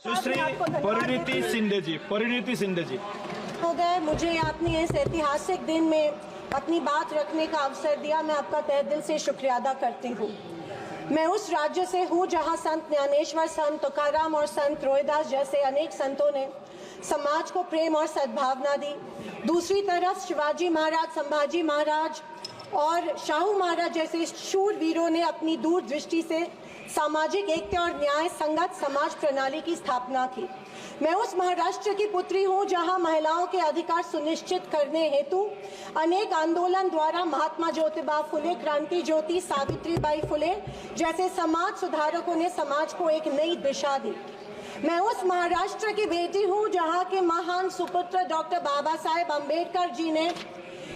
सुश्री परिणीति शिंदे जी, परिणीति शिंदे जी हो गए। मुझे आपने इस ऐतिहासिक दिन में अपनी बात रखने का अवसर दिया, मैं आपका तहे दिल से शुक्रिया अदा करती हूँ। मैं उस राज्य से हूँ जहाँ संत ज्ञानेश्वर, संत तुकाराम और संत रोहिदास जैसे अनेक संतों ने समाज को प्रेम और सद्भावना दी। दूसरी तरफ शिवाजी महाराज, संभाजी महाराज और शाहू महाराज जैसे शूरवीरों ने अपनी दूरदृष्टि से सामाजिक एकता और न्याय संगत समाज प्रणाली की स्थापना की। मैं उस महाराष्ट्र की पुत्री हूँ जहाँ महिलाओं के अधिकार सुनिश्चित करने हेतु अनेक आंदोलन द्वारा महात्मा ज्योतिबा फुले, क्रांति ज्योति सावित्रीबाई फुले जैसे समाज सुधारकों ने समाज को एक नई दिशा दी। मैं उस महाराष्ट्र की बेटी हूँ जहाँ के महान सुपुत्र डॉक्टर बाबा साहेब अम्बेडकर जी ने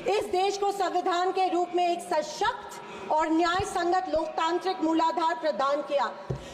इस देश को संविधान के रूप में एक सशक्त और न्याय संगत लोकतांत्रिक मूलाधार प्रदान किया।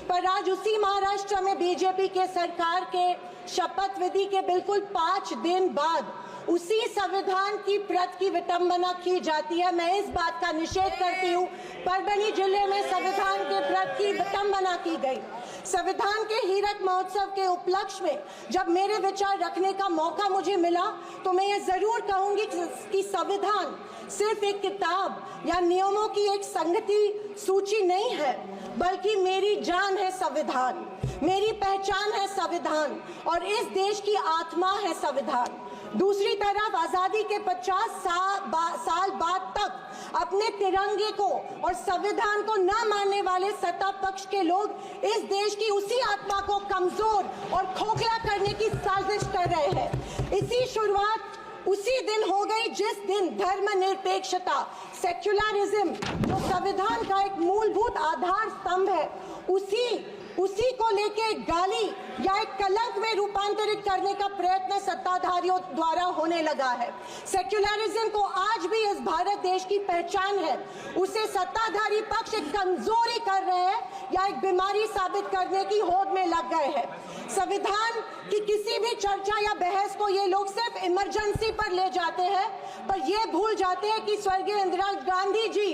पर आज उसी महाराष्ट्र में बीजेपी के सरकार के शपथ विधि के बिल्कुल 5 दिन बाद उसी संविधान की प्रत की विटंबना की जाती है। मैं इस बात का निषेध करती हूँ। परभणी जिले में संविधान के प्रत की विटंबना की गई। संविधान के हीरक महोत्सव के उपलक्ष्य में जब मेरे विचार रखने का मौका मुझे मिला तो मैं ये जरूर कहूंगी कि संविधान सिर्फ एक किताब या नियमों की एक संगति सूची नहीं है, बल्कि मेरी जान है संविधान, मेरी पहचान है संविधान और इस देश की आत्मा है संविधान। दूसरी तरफ आजादी के 50 साल बाद तक अपने तिरंगे को और संविधान को न मानने वाले सत्ता पक्ष के लोग इस देश की उसी आत्मा को कमजोर और खोखला करने की साजिश कर रहे हैं। इसी शुरुआत उसी दिन हो गई जिस दिन धर्मनिरपेक्षता, सेक्युलरिज्म जो संविधान का एक मूलभूत आधार स्तंभ है, उसी को लेके गाली या एक कलंक में रूपांतरित करने का प्रयत्न सत्ताधारियों द्वारा होने लगा है। सेक्युलरिज्म को आज भी इस भारत देश की पहचान है, उसे सत्ताधारी पक्ष एक कमजोरी कर रहे हैं या एक बीमारी साबित करने की होड़ में लग गए हैं। संविधान की किसी भी चर्चा या बहस को ये लोग सिर्फ इमरजेंसी पर ले जाते हैं, पर ये भूल जाते हैं कि स्वर्गीय इंदिरा गांधी जी,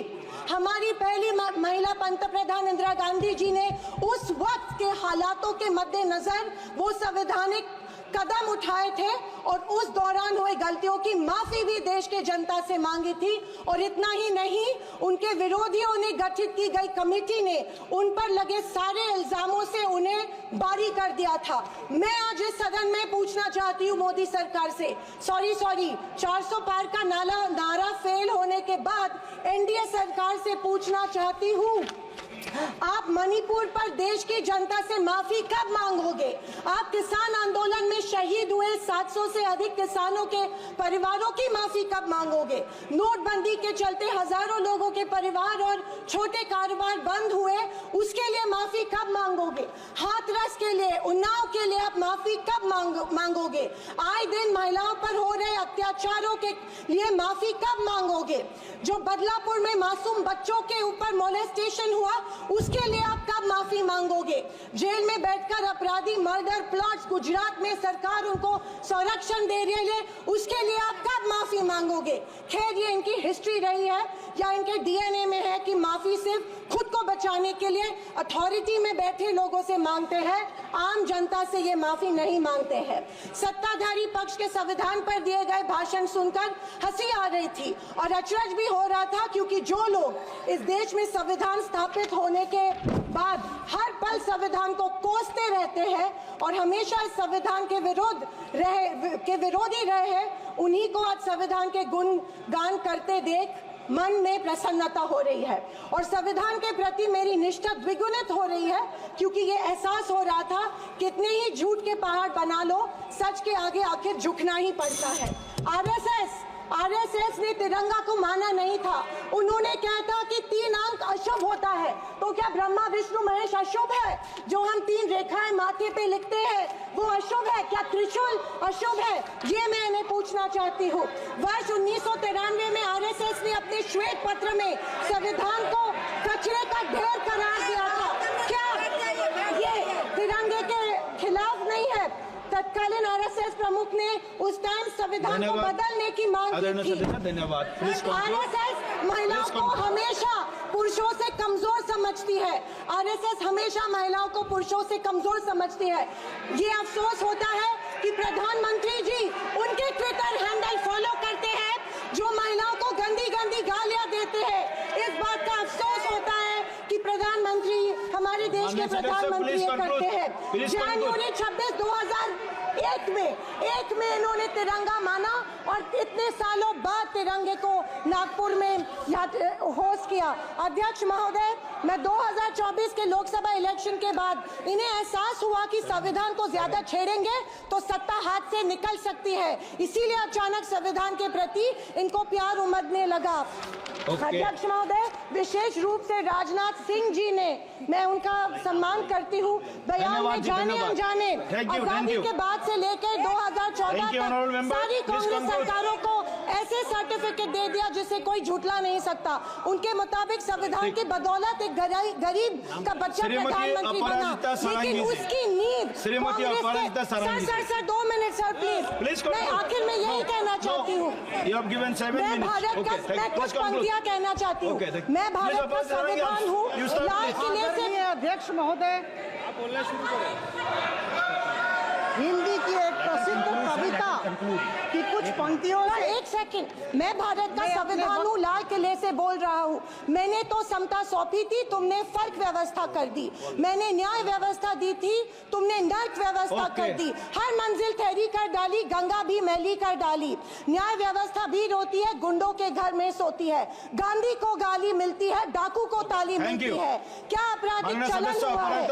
हमारी पहली महिला पंतप्रधान इंदिरा गांधी जी ने उस वक्त के हालातों के मद्देनजर वो संवैधानिक कदम उठाए थे और उस दौरान हुए गलतियों की माफी भी देश के जनता से मांगी थी। और इतना ही नहीं, उनके विरोधियों ने गठित की गई कमेटी ने उन पर लगे सारे इल्जामों से उन्हें बारी कर दिया था। मैं आज इस सदन में पूछना चाहती हूँ मोदी सरकार से, सॉरी 400 पार का नारा फेल होने के बाद एनडीए सरकार से पूछना चाहती हूँ, आप मणिपुर पर देश की जनता से माफी कब मांगोगे? आप किसान आंदोलन में शहीद हुए 700 से अधिक किसानों के परिवारों की माफी कब मांगोगे? नोटबंदी के चलते हजारों लोगों के परिवार और छोटे कारोबार बंद हुए, उसके लिए माफी कब मांगोगे? हाथरस के लिए, उन्नाव के लिए आप माफी कब मांगोगे? आए दिन महिलाओं पर हो रहे अत्याचारों के लिए माफी कब मांगोगे? जो बदलापुर में मासूम बच्चों के ऊपर मोलेस्टेशन हुआ, उसके लिए आप कब माफी मांगोगे? जेल में बैठकर अपराधी मर्डर प्लॉट्स गुजरात में सरकार उनको संरक्षण दे रही है, उसके लिए आप कब माफी मांगोगे? खैर, ये इनकी हिस्ट्री रही है या इनके डीएनए में है कि माफी सिर्फ खुद को बचाने के लिए अथॉरिटी में बैठे लोगों से मांगते हैं, आम जनता से ये माफी नहीं मांगते हैं। सत्ताधारी पक्ष के संविधान पर दिए गए भाषण सुनकर हंसी आ रही थी और अचरज भी हो रहा था, क्योंकि जो लोग इस देश में संविधान स्थापित होने के बाद हर पल संविधान को कोसते रहते हैं और हमेशा इस संविधान के विरोधी रहे हैं, उन्हीं को आज संविधान के गुणगान करते देख मन में प्रसन्नता हो रही है और संविधान के प्रति मेरी निष्ठा द्विगुणित हो रही है, क्योंकि ये एहसास हो रहा था कितने ही झूठ के पहाड़ बना लो, सच के आगे आखिर झुकना ही पड़ता है। आरएसएस ने तिरंगा को माना नहीं था। उन्होंने कहा था कि 3 अंक अशुभ होता है, तो क्या ब्रह्मा विष्णु महेश अशुभ है? जो हम 3 रेखाएं माथे पे लिखते हैं वो अशुभ है? क्या त्रिशूल अशुभ है? ये मैं इन्हें पूछना चाहती हूँ। वर्ष 1993 में आरएसएस ने अपने श्वेत पत्र में संविधान को कचरे का ढेर करार दिया था। क्या ये तिरंगे के खिलाफ नहीं है? तत्कालीन आरएसएस प्रमुख ने उस टाइम संविधान को बदलने की मांग की थी। धन्यवाद। प्लीज आरएसएस महिलाओं को हमेशा पुरुषों से कमजोर समझती है। आरएसएस हमेशा महिलाओं को पुरुषों से कमजोर समझती है। ये अफसोस होता है कि प्रधानमंत्री जी उनके ट्विटर हैंडल फॉलो करते हैं जो महिलाओं को गंदी गंदी गालियां देते हैं। इस बात का अफसोस होता है कि प्रधानमंत्री हमारे देश के प्रधानमंत्री ये करते हैं। जनवरी 26, 2001 में इन्होंने तिरंगा माना और इतने सालों बाद तिरंगे को नागपुर में होस्ट किया। अध्यक्ष महोदय, मैं 2024 के लोकसभा इलेक्शन के बाद इन्हें एहसास हुआ कि संविधान को ज्यादा छेड़ेंगे तो सत्ता हाथ से निकल सकती है, इसीलिए अचानक संविधान के प्रति इनको प्यार उमड़ने लगा। अध्यक्ष महोदय, विशेष रूप से राजनाथ सिंह जी ने, मैं उनका सम्मान करती हूँ, बयान में जाने अनजाने आजादी के बाद से लेकर 2014 तक सारी कांग्रेस सरकारों को ऐसे सर्टिफिकेट दे दिया जिसे कोई झूठला नहीं सकता। उनके मुताबिक संविधान की बदौलत एक गरीब का बच्चा प्रधानमंत्री बना, लेकिन उसकी नींव सर 2 मिनट सर प्लीज। मैं आखिर में यही कहना चाहती हूँ, मैं भारत का, मैं कुछ पंक्तियां कहना चाहती हूँ। मैं भारत का संविधान हूँ, लाल किले से। अध्यक्ष महोदय, हिंदी की एक प्रसिद्ध कविता की कुछ पंक्तियों से। एक सेकंड, मैं भारत का संविधान हूँ, लाल किले से बोल रहा हूँ। मैंने तो समता सौंपी थी, तुमने फर्क व्यवस्था कर दी। मैंने न्याय व्यवस्था दी थी, तुमने नर्क व्यवस्था कर दी। हर मंजिल ठहरी कर डाली, गंगा भी मैली कर डाली। न्याय व्यवस्था भी रोती है, गुंडों के घर में सोती है। गांधी को गाली मिलती है, डाकू को ताली मिलती है। क्या आपराधिक चलन हुआ है?